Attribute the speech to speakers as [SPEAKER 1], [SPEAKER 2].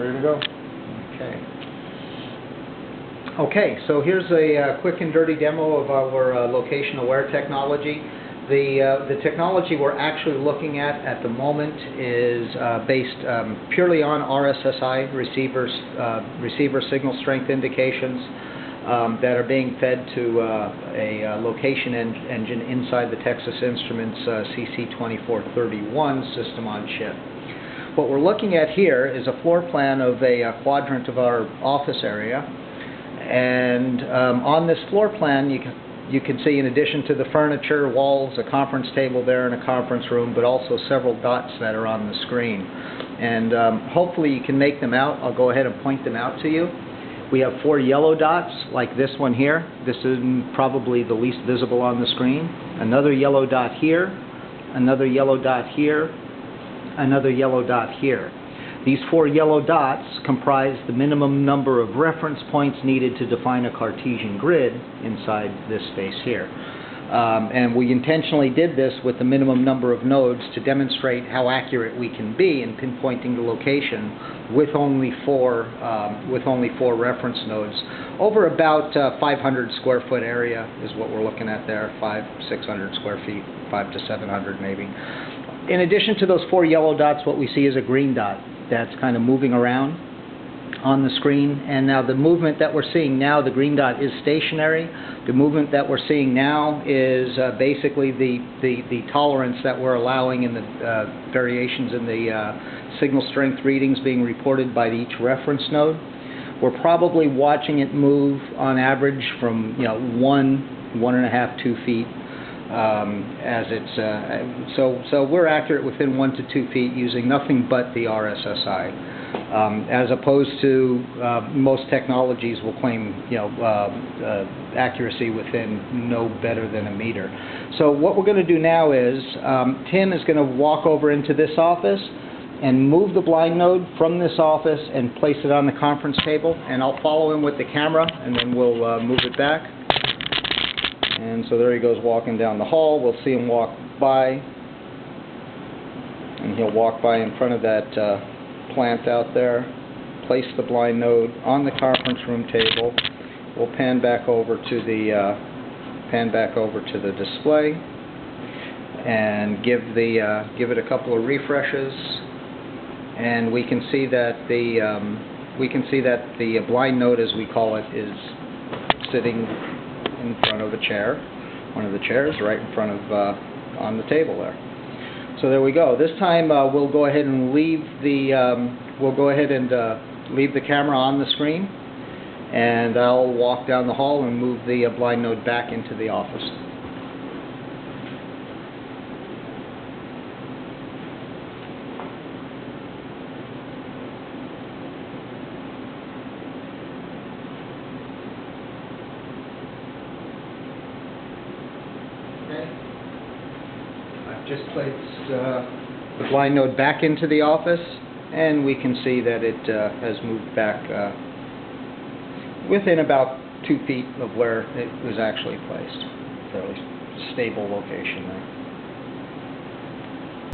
[SPEAKER 1] ready to go? Okay. Okay, so here's a quick and dirty demo of our location-aware technology. The technology we're actually looking at the moment is based purely on RSSI receiver signal strength indications that are being fed to a location engine inside the Texas Instruments CC2431 system on chip. What we're looking at here is a floor plan of a quadrant of our office area, and on this floor plan you can see, in addition to the furniture, walls, a conference table there and a conference room, but also several dots that are on the screen. And hopefully you can make them out. I'll go ahead and point them out to you. We have 4 yellow dots, like this one here. This is probably the least visible on the screen. Another yellow dot here, another yellow dot here, another yellow dot here. These 4 yellow dots comprise the minimum number of reference points needed to define a Cartesian grid inside this space here. And we intentionally did this with the minimum number of nodes to demonstrate how accurate we can be in pinpointing the location with only 4 reference nodes over about 500 square foot area is what we're looking at there. 600 square feet, 500 to 700 maybe. In addition to those 4 yellow dots, what we see is a green dot that's kind of moving around on the screen. And now the movement that we're seeing now, the green dot is stationary. The movement that we're seeing now is basically the tolerance that we're allowing in the variations in the signal strength readings being reported by each reference node. We're probably watching it move on average from 1.5, 2 feet. As it's so we're accurate within 1 to 2 feet using nothing but the RSSI, as opposed to most technologies will claim accuracy within no better than a meter. So what we're going to do now is Tim is going to walk over into this office and move the blind node from this office and place it on the conference table, and I'll follow him with the camera, and then we'll move it back. And so there he goes walking down the hall. We'll see him walk by, and he'll walk by in front of that plant out there, place the blind node on the conference room table. We'll pan back over to the display and give it a couple of refreshes, and we can see that the blind node, as we call it, is sitting in front of a chair, one of the chairs right in front of on the table there. So there we go. This time we'll go ahead and leave the camera on the screen, and I'll walk down the hall and move the blind node back into the office. Just placed the blind node back into the office, and we can see that it has moved back within about 2 feet of where it was actually placed. Fairly stable location there.